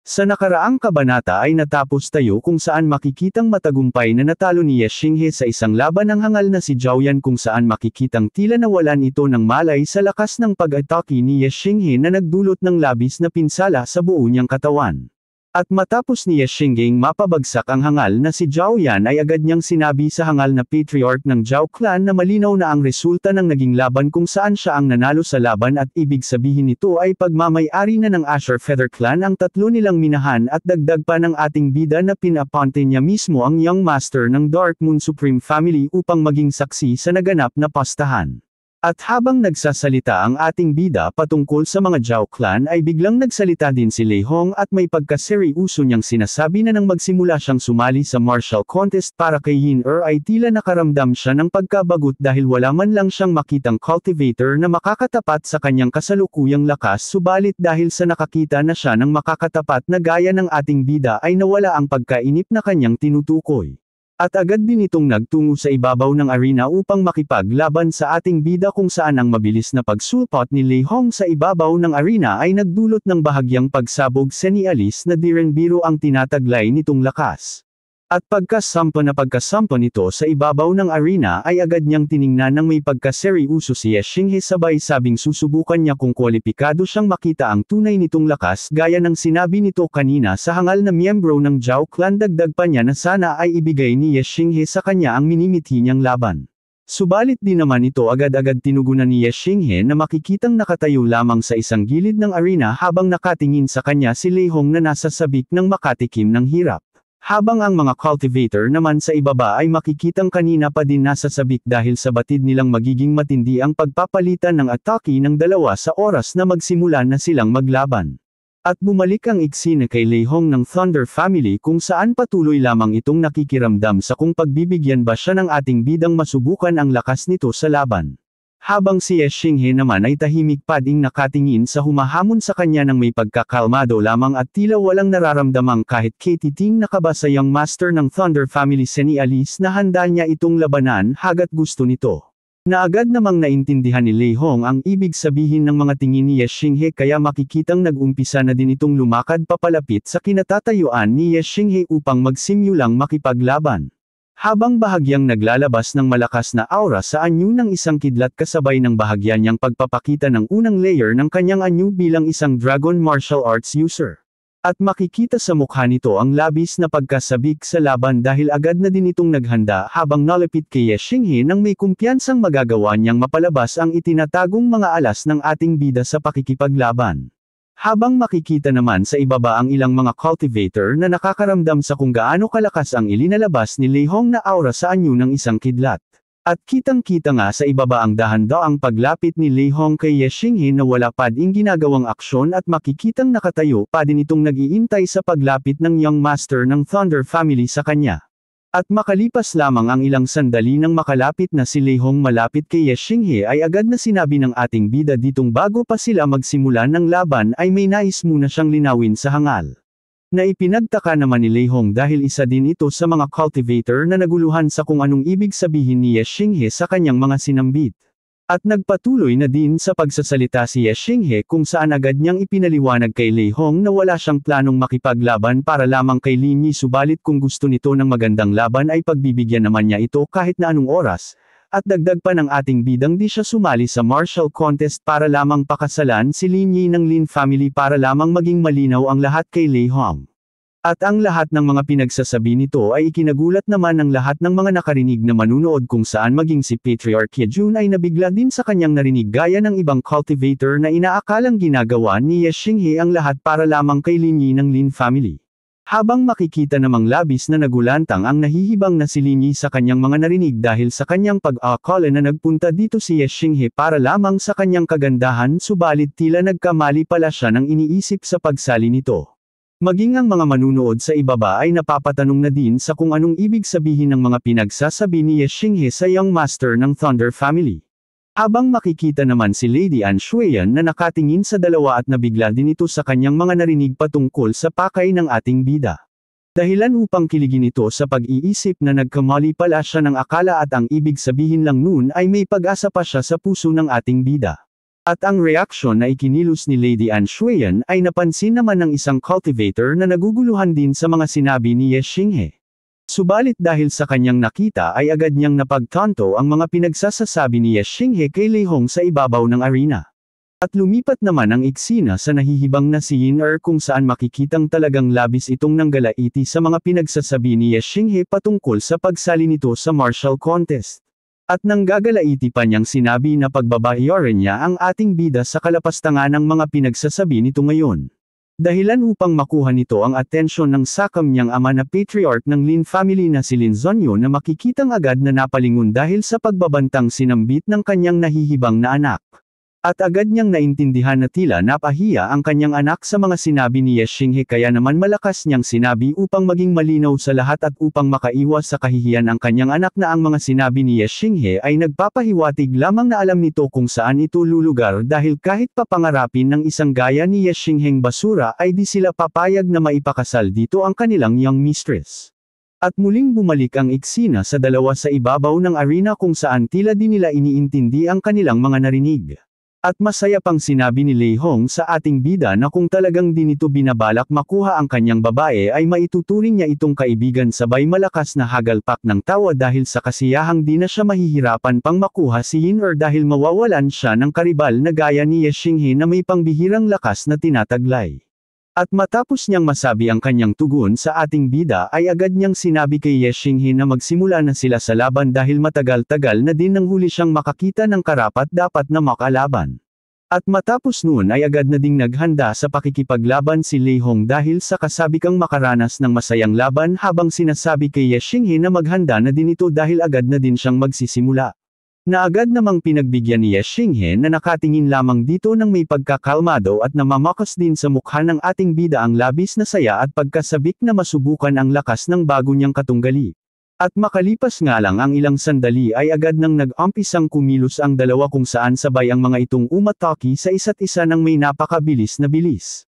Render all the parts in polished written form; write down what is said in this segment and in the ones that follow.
Sa nakaraang kabanata ay natapos tayo kung saan makikitang matagumpay na natalo ni Ye Xinghe sa isang laban ng hangal na si Zhao Yan, kung saan makikitang tila nawalan ito ng malay sa lakas ng pag-atake ni Ye Xinghe na nagdulot ng labis na pinsala sa buo niyang katawan. At matapos ni Ye Xingheng mapabagsak ang hangal na si Zhao Yan, ay agad niyang sinabi sa hangal na patriarch ng Zhao clan na malinaw na ang resulta ng naging laban kung saan siya ang nanalo sa laban, at ibig sabihin nito ay pagmamay-ari na ng Asher Feather Clan ang tatlo nilang minahan, at dagdag pa ng ating bida na pinaponte niya mismo ang Young Master ng Dark Moon Supreme Family upang maging saksi sa naganap na pastahan. At habang nagsasalita ang ating bida patungkol sa mga Zhao clan, ay biglang nagsalita din si Lei Hong at may pagkaseryoso niyang sinasabi na nang magsimula siyang sumali sa martial contest para kay Yin ay tila nakaramdam siya ng pagkabagot dahil wala man lang siyang makitang cultivator na makakatapat sa kanyang kasalukuyang lakas, subalit dahil sa nakakita na siya ng makakatapat na gaya ng ating bida ay nawala ang pagkainip na kanyang tinutukoy. At agad din itong nagtungo sa ibabaw ng arena upang makipaglaban sa ating bida, kung saan ang mabilis na pagsulpot ni Lei Hong sa ibabaw ng arena ay nagdulot ng bahagyang pagsabog sa ni Alice na di rin biro ang tinataglay nitong lakas. At pagkasampa nito sa ibabaw ng arena ay agad niyang tiningnan ng may pagkaseryoso si Ye Xinghe, sabay sabing susubukan niya kung kwalipikado siyang makita ang tunay nitong lakas gaya ng sinabi nito kanina sa hangal na miyembro ng Zhao clan. Dagdag pa niya na sana ay ibigay ni Ye Xinghe sa kanya ang minimithi niyang laban. Subalit di naman ito agad-agad tinugunan ni Ye Xinghe na makikitang nakatayo lamang sa isang gilid ng arena habang nakatingin sa kanya si Lei Hong na nasa sabik ng makatikim ng hirap. Habang ang mga cultivator naman sa ibaba ay makikitang kanina pa din nasa sabik dahil sa batid nilang magiging matindi ang pagpapalitan ng atake ng dalawa sa oras na magsimula na silang maglaban. At bumalik ang eksena kay Lei Hong ng Thunder Family, kung saan patuloy lamang itong nakikiramdam sa kung pagbibigyan ba siya ng ating bidang masubukan ang lakas nito sa laban. Habang si Ye Xinghe naman ay tahimik pa ding nakatingin sa humahamon sa kanya ng may pagkakalmado lamang at tila walang nararamdamang kahit katiting nakaba sa Young Master ng Thunder Family si ni Alice na handa niya itong labanan hangga't gusto nito. Na agad namang naintindihan ni Lei Hong ang ibig sabihin ng mga tingin ni Ye Xinghe, kaya makikitang nag-umpisa na din itong lumakad papalapit sa kinatatayuan ni Ye Xinghe upang magsimulang makipaglaban. Habang bahagyang naglalabas ng malakas na aura sa anyo ng isang kidlat kasabay ng bahagya niyang pagpapakita ng unang layer ng kanyang anyo bilang isang dragon martial arts user. At makikita sa mukha nito ang labis na pagkasabik sa laban dahil agad na din itong naghanda habang nalapit kay Ye Xinghe nang may kumpiyansang magagawa niyang mapalabas ang itinatagong mga alas ng ating bida sa pakikipaglaban. Habang makikita naman sa ibaba ang ilang mga cultivator na nakakaramdam sa kung gaano kalakas ang ilinalabas ni Lei Hong na aura sa anyo ng isang kidlat. At kitang-kita nga sa ibaba ang dahan-daang paglapit ni Lei Hong kay Ye Xinghe na wala pa ding ginagawang aksyon, at makikitang nakatayo pa din itong nag-iintay sa paglapit ng Young Master ng Thunder Family sa kanya. At makalipas lamang ang ilang sandali nang makalapit na si Lei Hong malapit kay Ye Xinghe ay agad na sinabi ng ating bida ditong bago pa sila magsimula ng laban ay may nais muna siyang linawin sa hangal. Na ipinagtaka naman ni Lei Hong dahil isa din ito sa mga cultivator na naguluhan sa kung anong ibig sabihin ni Ye Xinghe sa kanyang mga sinambit. At nagpatuloy na din sa pagsasalita si Ye Xinghe, kung saan agad niyang ipinaliwanag kay Lei Hong na wala siyang planong makipaglaban para lamang kay Lin Yi, subalit kung gusto nito ng magandang laban ay pagbibigyan naman niya ito kahit na anong oras. At dagdag pa ng ating bidang di siya sumali sa martial contest para lamang pakasalan si Lin Yi ng Lin family para lamang maging malinaw ang lahat kay Lei Hong. At ang lahat ng mga pinagsasabi nito ay ikinagulat naman ng lahat ng mga nakarinig na manunood, kung saan maging si Patriarch Ye Jun ay nabigla din sa kanyang narinig gaya ng ibang cultivator na inaakalang ginagawa ni Ye Xinghe ang lahat para lamang kay Lin Yi ng Lin family. Habang makikita namang labis na nagulantang ang nahihibang na si Lin Yi sa kanyang mga narinig dahil sa kanyang pag-aakala na nagpunta dito si Ye Xinghe para lamang sa kanyang kagandahan, subalit tila nagkamali pala siya ng iniisip sa pagsali nito. Maging ang mga manunood sa ibaba ay napapatanong na din sa kung anong ibig sabihin ng mga pinagsasabi ni Ye Xinghe sa Young Master ng Thunder Family. Habang makikita naman si Lady An Shuyan na nakatingin sa dalawa at nabigla din ito sa kanyang mga narinig patungkol sa pakay ng ating bida. Dahilan upang kiligin ito sa pag-iisip na nagkamali pala siya ng akala at ang ibig sabihin lang nun ay may pag-asa pa siya sa puso ng ating bida. At ang reaksyon na ikinilos ni Lady Anne Shuyan ay napansin naman ng isang cultivator na naguguluhan din sa mga sinabi ni Ye Xinghe. Subalit dahil sa kanyang nakita ay agad niyang napagtanto ang mga pinagsasasabi ni Ye Xinghe kay Lei Hong sa ibabaw ng arena. At lumipat naman ang eksena sa nahihibang na si Yin Er kung saan makikitang talagang labis itong nanggalaiti sa mga pinagsasabi ni Ye Xinghe patungkol sa pagsali nito sa martial contest. At nanggagalaiti pa niyang sinabi na pagbabayaran niya ang ating bida sa kalapastangan ng mga pinagsasabi nito ngayon. Dahilan upang makuha nito ang atensyon ng sakam niyang ama na patriarch ng Lin family na si Lin Zonyo na makikitang agad na napalingon dahil sa pagbabantang sinambit ng kanyang nahihibang na anak. At agad niyang naintindihan na tila napahiya ang kanyang anak sa mga sinabi ni Ye Xinghe kaya naman malakas niyang sinabi upang maging malinaw sa lahat at upang makaiwas sa kahihiyan ang kanyang anak na ang mga sinabi ni Ye Xinghe ay nagpapahiwatig lamang na alam nito kung saan ito lulugar dahil kahit papangarapin ng isang gaya ni Ye Xingheng basura ay di sila papayag na maipakasal dito ang kanilang young mistress. At muling bumalik ang eksena sa dalawa sa ibabaw ng arena kung saan tila di nila iniintindi ang kanilang mga narinig. At masaya pang sinabi ni Lei Hong sa ating bida na kung talagang di nito binabalak makuha ang kanyang babae ay maituturing niya itong kaibigan sabay malakas na hagalpak ng tawa dahil sa kasiyahang di na siya mahihirapan pang makuha si Yin Er dahil mawawalan siya ng karibal na gaya ni Ye Xinghe na may pangbihirang lakas na tinataglay. At matapos niyang masabi ang kanyang tugon sa ating bida ay agad niyang sinabi kay Ye Xinghe na magsimula na sila sa laban dahil matagal-tagal na din nang huli siyang makakita ng karapat-dapat na makalaban. At matapos noon ay agad na ding naghanda sa pakikipaglaban si Lei Hong dahil sa kasabikang makaranas ng masayang laban habang sinasabi kay Ye Xinghe na maghanda na din ito dahil agad na din siyang magsisimula. Na agad namang pinagbigyan ni Ye Xinghe na nakatingin lamang dito ng may pagkakalmado at namamakas din sa mukha ng ating bida ang labis na saya at pagkasabik na masubukan ang lakas ng bago niyang katunggali. At makalipas nga lang ang ilang sandali ay agad nang nag-umpisang kumilos ang dalawa kung saan sabay ang mga itong umatake sa isa't isa ng may napakabilis na bilis.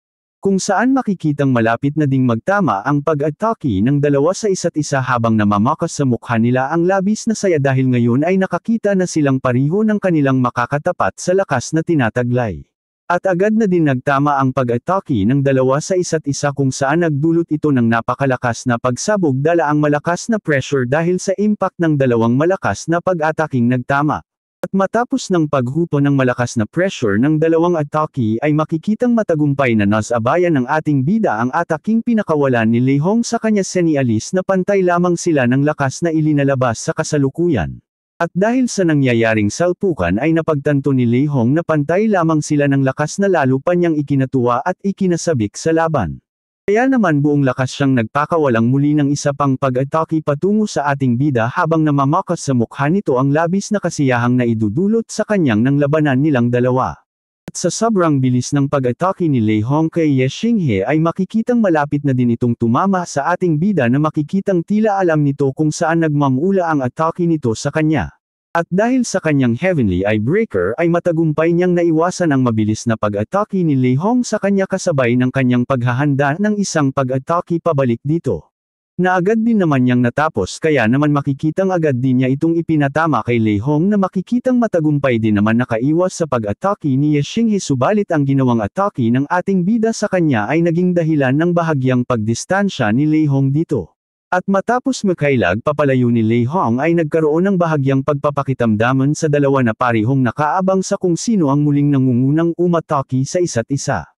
Kung saan makikitang malapit na ding magtama ang pag-atake ng dalawa sa isa't isa habang namamakas sa mukha nila ang labis na saya dahil ngayon ay nakakita na silang pariho ng kanilang makakatapat sa lakas na tinataglay. At agad na din nagtama ang pag-atake ng dalawa sa isa't isa kung saan nagdulot ito ng napakalakas na pagsabog dala ang malakas na pressure dahil sa impact ng dalawang malakas na pag-ataking nagtama. At matapos ng paghupo ng malakas na pressure ng dalawang atake ay makikitang matagumpay na nasabayan ng ating bida ang ataking pinakawalan ni Lei Hong sa kanya senialis na pantay lamang sila ng lakas na ilinalabas sa kasalukuyan. At dahil sa nangyayaring salpukan ay napagtanto ni Lei Hong na pantay lamang sila ng lakas na lalo pa niyang ikinatuwa at ikinasabik sa laban. Kaya naman buong lakas siyang nagpakawalang muli ng isa pang pag-atake patungo sa ating bida habang namamakas sa mukha nito ang labis na kasiyahang naidudulot sa kanyang ng labanan nilang dalawa. At sa sobrang bilis ng pag-atake ni Lei Hong kay Ye Xinghe ay makikitang malapit na din itong tumama sa ating bida na makikitang tila alam nito kung saan nagmamula ang atake nito sa kanya. At dahil sa kanyang Heavenly Eye Breaker ay matagumpay niyang naiwasan ang mabilis na pag-atake ni Lei Hong sa kanya kasabay ng kanyang paghahanda ng isang pag-atake pabalik dito. Na agad din naman niyang natapos kaya naman makikitang agad din niya itong ipinatama kay Lei Hong na makikitang matagumpay din naman nakaiwas sa pag-atake ni Ye Xinghe subalit ang ginawang atake ng ating bida sa kanya ay naging dahilan ng bahagyang pagdistansya ni Lei Hong dito. At matapos makailag papalayo ni Lei Hong ay nagkaroon ng bahagyang pagpapakitamdaman sa dalawa na parehong nakaabang sa kung sino ang muling nangungunang umatake sa isa't isa.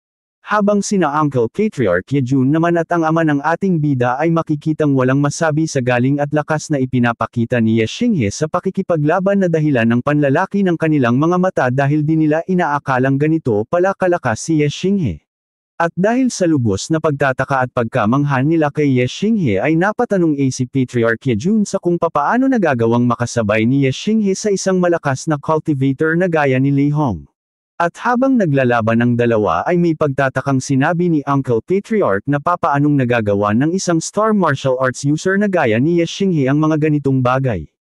Habang sina Uncle Patriarch Yejun naman at ang ama ng ating bida ay makikitang walang masabi sa galing at lakas na ipinapakita ni Ye Xinghe sa pakikipaglaban na dahilan ng panlalaki ng kanilang mga mata dahil di nila inaakalang ganito pala kalakas si Ye Xinghe. At dahil sa lubos na pagtataka at pagkamanghan nila kay Ye Xinghe ay napatanong si Patriarch Yejun sa kung papaano nagagawang makasabay ni Ye Xinghe sa isang malakas na cultivator na gaya ni Lei Hong. At habang naglalaban ang dalawa ay may pagtatakang sinabi ni Uncle Patriarch na papaanong nagagawa ng isang star martial arts user na gaya ni Ye Xinghe ang mga ganitong bagay.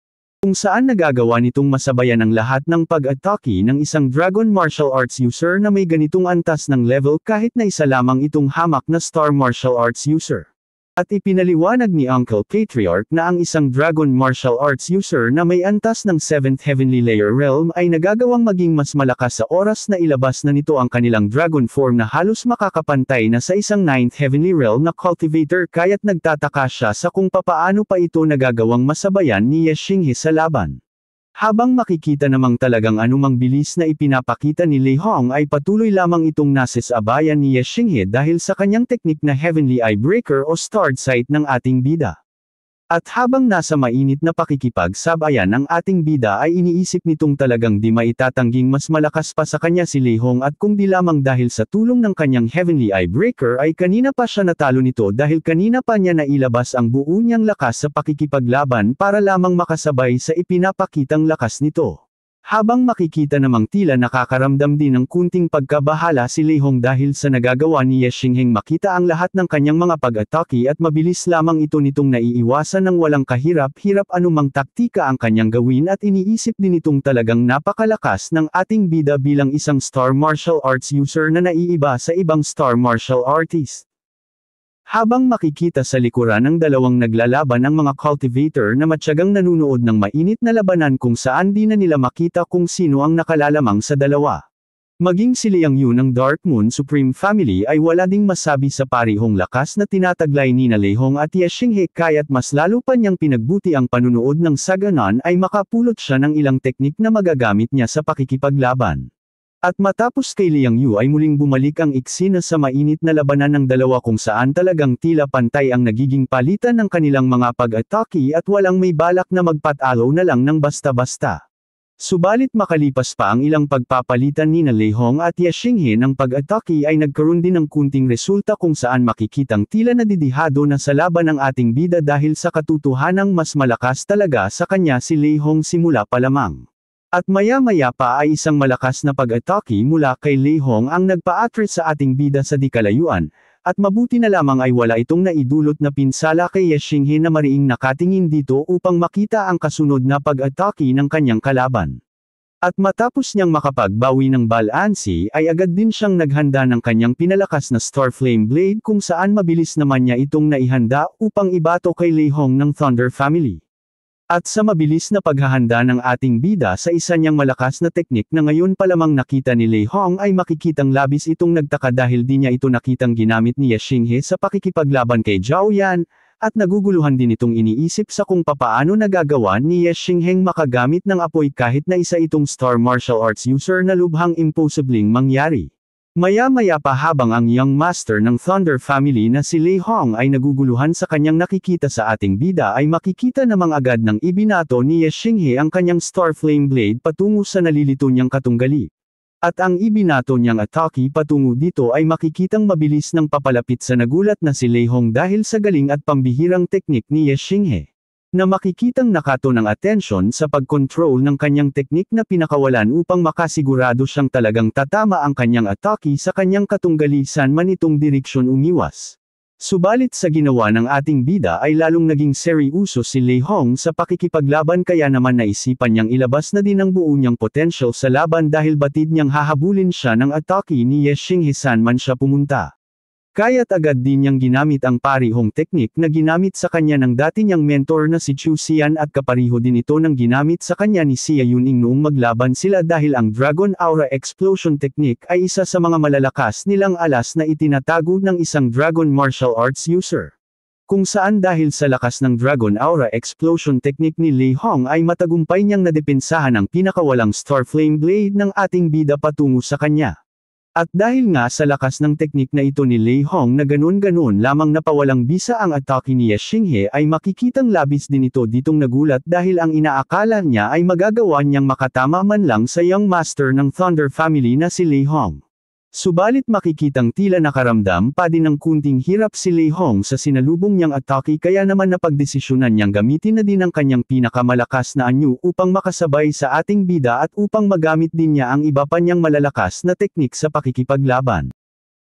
Kung saan nagagawa nitong masabayan ang lahat ng pag-atake ng isang dragon martial arts user na may ganitong antas ng level kahit na isa lamang itong hamak na star martial arts user. At ipinaliwanag ni Uncle Patriarch na ang isang Dragon Martial Arts user na may antas ng 7th Heavenly Layer Realm ay nagagawang maging mas malakas sa oras na ilabas na nito ang kanilang Dragon Form na halos makakapantay na sa isang 9th Heavenly Realm na Cultivator kaya't nagtataka siya sa kung papaano pa ito nagagawang masabayan ni Ye Xinghe sa laban. Habang makikita namang talagang anumang bilis na ipinapakita ni Lei Hong ay patuloy lamang itong nasasabayan ni Ye Xinghe dahil sa kanyang teknik na Heavenly Eye Breaker o Starred Sight ng ating bida. At habang nasa mainit na pakikipagsabayan ang ating bida ay iniisip nitong talagang di maitatanging mas malakas pa sa kanya si Lei Hong at kung di lamang dahil sa tulong ng kanyang Heavenly Eye Breaker ay kanina pa siya natalo nito dahil kanina pa niya nailabas ang buo niyang lakas sa pakikipaglaban para lamang makasabay sa ipinapakitang lakas nito. Habang makikita namang tila nakakaramdam din ng kunting pagkabahala si Lei Hong dahil sa nagagawa ni Ye Xingheng makita ang lahat ng kanyang mga pag-atake at mabilis lamang ito nitong naiiwasan ng walang kahirap-hirap anumang taktika ang kanyang gawin at iniisip din itong talagang napakalakas ng ating bida bilang isang Star Martial Arts user na naiiba sa ibang Star Martial Artist. Habang makikita sa likuran ng dalawang naglalaban ang mga cultivator na matyagang nanunood ng mainit na labanan kung saan di na nila makita kung sino ang nakalalamang sa dalawa. Maging si Liang Yu ng Dark Moon Supreme Family ay wala ding masabi sa parihong lakas na tinataglay ni Lei Hong at Ye Xinghe kaya't mas lalo pa niyang pinagbuti ang panunood ng sa ganon ay makapulot siya ng ilang teknik na magagamit niya sa pakikipaglaban. At matapos kay Liang Yu ay muling bumalik ang eksena sa mainit na labanan ng dalawa kung saan talagang tila pantay ang nagiging palitan ng kanilang mga pag-atake at walang may balak na magpatalo na lang ng basta-basta. Subalit makalipas pa ang ilang pagpapalitan ni Lei Hong at Ye Xinghe ng pag-atake ay nagkaroon din ng kunting resulta kung saan makikitang tila nadidihado na sa laban ang ating bida dahil sa katotohanang mas malakas talaga sa kanya si Lei Hong simula pa lamang. At maya-maya pa ay isang malakas na pag-atake mula kay Lei Hong ang nagpa-attract sa ating bida sa di kalayuan, at mabuti na lamang ay wala itong naidulot na pinsala kay Ye Xinghe na mariing nakatingin dito upang makita ang kasunod na pag-atake ng kanyang kalaban. At matapos niyang makapagbawi ng balanse ay agad din siyang naghanda ng kanyang pinalakas na Star Flame Blade kung saan mabilis naman niya itong naihanda upang ibato kay Lei Hong ng Thunder Family. At sa mabilis na paghahanda ng ating bida sa isa niyang malakas na teknik na ngayon pa lamang nakita ni Lei Hong ay makikitang labis itong nagtaka dahil di niya ito nakitang ginamit ni Ye Xinghe sa pakikipaglaban kay Zhao Yan, at naguguluhan din itong iniisip sa kung papaano nagagawa ni Ye Xingheng makagamit ng apoy kahit na isa itong Star Martial Arts user na lubhang imposibling mangyari. Maya-maya pa habang ang young master ng Thunder Family na si Lei Hong ay naguguluhan sa kanyang nakikita sa ating bida ay makikita namang agad ng ibinato ni Ye Xinghe ang kanyang Star Flame Blade patungo sa nalilito niyang katunggali. At ang ibinato niyang atake patungo dito ay makikitang mabilis ng papalapit sa nagulat na si Lei Hong dahil sa galing at pambihirang teknik ni Ye Xinghe. Na makikitang nakato ng atensyon sa pag-control ng kanyang teknik na pinakawalan upang makasigurado siyang talagang tatama ang kanyang atake sa kanyang katunggalisan man itong direksyon umiwas. Subalit sa ginawa ng ating bida ay lalong naging seryoso si Lei Hong sa pakikipaglaban kaya naman naisipan niyang ilabas na din ang buo niyang potential sa laban dahil batid niyang hahabulin siya ng atake ni Ye Xinghe saan man siya pumunta. Kaya't agad din niyang ginamit ang parihong teknik na ginamit sa kanya ng dati niyang mentor na si Chu Xian at kapariho din ito ng ginamit sa kanya ni Xia Yuning noong maglaban sila dahil ang Dragon Aura Explosion Technique ay isa sa mga malalakas nilang alas na itinatago ng isang Dragon Martial Arts user. Kung saan dahil sa lakas ng Dragon Aura Explosion Technique ni Lei Hong ay matagumpay niyang nadepensahan ang pinakawalang Star Flame Blade ng ating bida patungo sa kanya. At dahil nga sa lakas ng teknik na ito ni Lei Hong na ganun-ganun lamang napawalang bisa ang atake ni Ye Xinghe ay makikitang labis din ito ditong nagulat dahil ang inaakala niya ay magagawa niyang makatama man lang sa young master ng Thunder Family na si Lei Hong. Subalit makikitang tila nakaramdam pa din ng kunting hirap si Lei Hong sa sinalubong niyang atake kaya naman napagdesisyonan niyang gamitin na din ang kanyang pinakamalakas na anyo upang makasabay sa ating bida at upang magamit din niya ang iba pa niyang malalakas na teknik sa pakikipaglaban.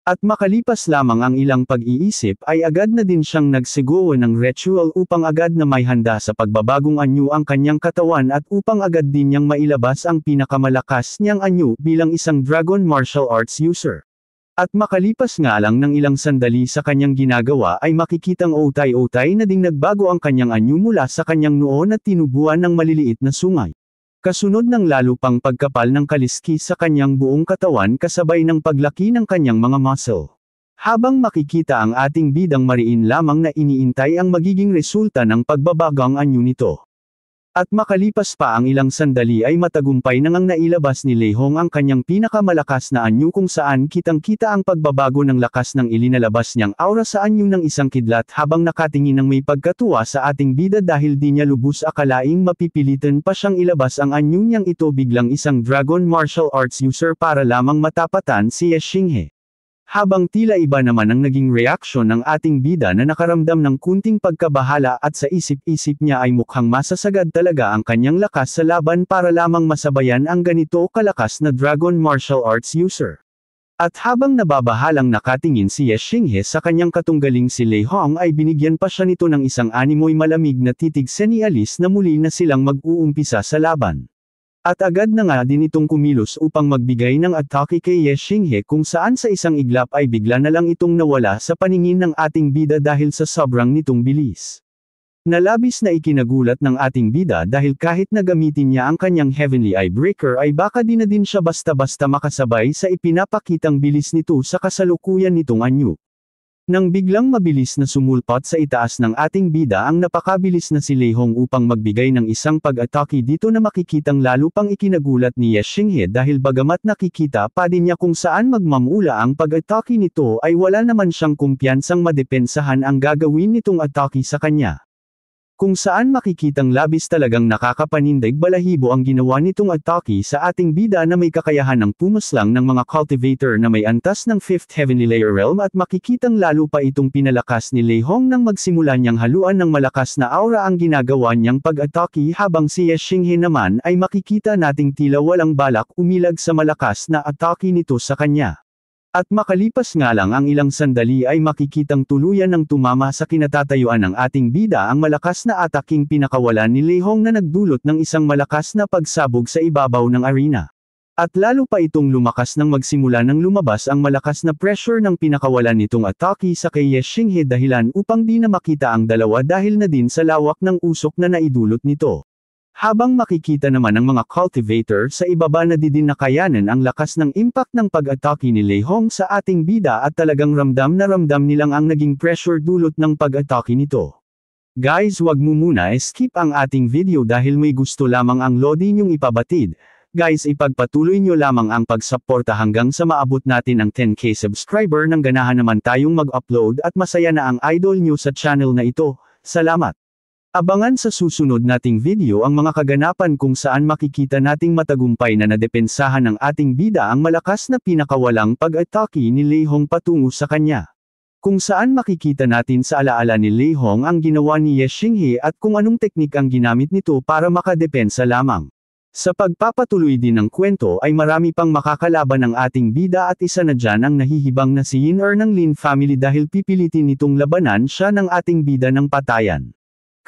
At makalipas lamang ang ilang pag-iisip ay agad na din siyang nagsigawa ng ritual upang agad na may handa sa pagbabagong anyo ang kanyang katawan at upang agad din niyang mailabas ang pinakamalakas niyang anyo bilang isang Dragon Martial Arts user. At makalipas nga lang ng ilang sandali sa kanyang ginagawa ay makikitang otay-otay na ding nagbago ang kanyang anyo mula sa kanyang noon at tinubuan ng maliliit na sungay. Kasunod ng lalo pang pagkapal ng kaliskis sa kanyang buong katawan kasabay ng paglaki ng kanyang mga muscle. Habang makikita ang ating bidang mariin lamang na iniintay ang magiging resulta ng pagbabagang anyo nito. At makalipas pa ang ilang sandali ay matagumpay nang nailabas ni Lehong ang kanyang pinakamalakas na anyo kung saan kitang-kita ang pagbabago ng lakas ng ilinalabas niyang aura sa anyo ng isang kidlat habang nakatingin ng may pagkatuwa sa ating bida dahil di niya lubos akalaing mapipilitan pa siyang ilabas ang anyo niyang ito biglang isang dragon martial arts user para lamang matapatan si Ye Xinghe. Habang tila iba naman ang naging reaksyon ng ating bida na nakaramdam ng kunting pagkabahala at sa isip-isip niya ay mukhang masasagad talaga ang kanyang lakas sa laban para lamang masabayan ang ganito kalakas na dragon martial arts user. At habang nababahalang nakatingin si Ye Xinghe sa kanyang katunggaling si Lei Hong ay binigyan pa siya nito ng isang animoy malamig na titig senialis na muli na silang mag-uumpisa sa laban. At agad na nga din itong kumilos upang magbigay ng atake kay Ye Xinghe kung saan sa isang iglap ay bigla na lang itong nawala sa paningin ng ating bida dahil sa sobrang nitong bilis. Nalabis na ikinagulat ng ating bida dahil kahit na gamitin niya ang kanyang Heavenly Eye Breaker ay baka di na din siya basta-basta makasabay sa ipinapakitang bilis nito sa kasalukuyan nitong anyo. Nang biglang mabilis na sumulpot sa itaas ng ating bida ang napakabilis na si Lehong upang magbigay ng isang pag-atake dito na makikitang lalo pang ikinagulat ni Ye Xinghe dahil bagamat nakikita pa din niya kung saan magmamula ang pag-atake nito ay wala naman siyang kumpiyansang madepensahan ang gagawin nitong atake sa kanya. Kung saan makikitang labis talagang nakakapanindig balahibo ang ginawa nitong atake sa ating bida na may kakayahan ng pumaslang ng mga cultivator na may antas ng 5th Heavenly Layer Realm at makikitang lalo pa itong pinalakas ni Lei Hong nang magsimula niyang haluan ng malakas na aura ang ginagawa niyang pag-atake habang si Ye Xinghe naman ay makikita nating tila walang balak umilag sa malakas na atake nito sa kanya. At makalipas nga lang ang ilang sandali ay makikitang tuluyan ng tumama sa kinatatayuan ng ating bida ang malakas na ataking pinakawalan ni Lehong na nagdulot ng isang malakas na pagsabog sa ibabaw ng arena. At lalo pa itong lumakas nang magsimula ng lumabas ang malakas na pressure ng pinakawalan nitong atake sa kay Ye Xinghe dahilan upang di na makita ang dalawa dahil na din sa lawak ng usok na naidulot nito. Habang makikita naman ng mga cultivator sa ibaba na di din nakayanan ang lakas ng impact ng pag-atake ni Lehong sa ating bida at talagang ramdam na ramdam nilang ang naging pressure dulot ng pag-atake nito. Guys, wag mo muna skip ang ating video dahil may gusto lamang ang Lodi nyong ipabatid. Guys, ipagpatuloy nyo lamang ang pagsuporta hanggang sa maabot natin ang 10k subscriber nang ganahan naman tayong mag-upload at masaya na ang idol nyo sa channel na ito. Salamat! Abangan sa susunod nating video ang mga kaganapan kung saan makikita nating matagumpay na nadepensahan ng ating bida ang malakas na pinakawalang pag-atake ni Lehong patungo sa kanya. Kung saan makikita natin sa alaala ni Lehong ang ginawa ni Ye Xinghe at kung anong teknik ang ginamit nito para makadepensa lamang. Sa pagpapatuloy din ng kwento ay marami pang makakalaban ng ating bida at isa na dyan ang nahihibang na si Yin-Er ng Lin family dahil pipilitin nitong labanan siya ng ating bida ng patayan.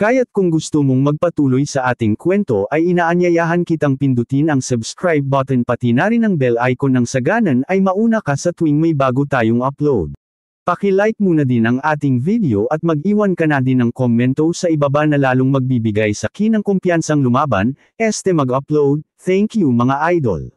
Kaya't kung gusto mong magpatuloy sa ating kwento ay inaanyayahan kitang pindutin ang subscribe button pati na rin ang bell icon nang sa ganan ay mauna ka sa tuwing may bago tayong upload. Paki-like muna din ang ating video at mag-iwan ka na din ng komento sa ibaba na lalong magbibigay sa akin ng kumpiyansang lumaban, mag-upload. Thank you mga idol.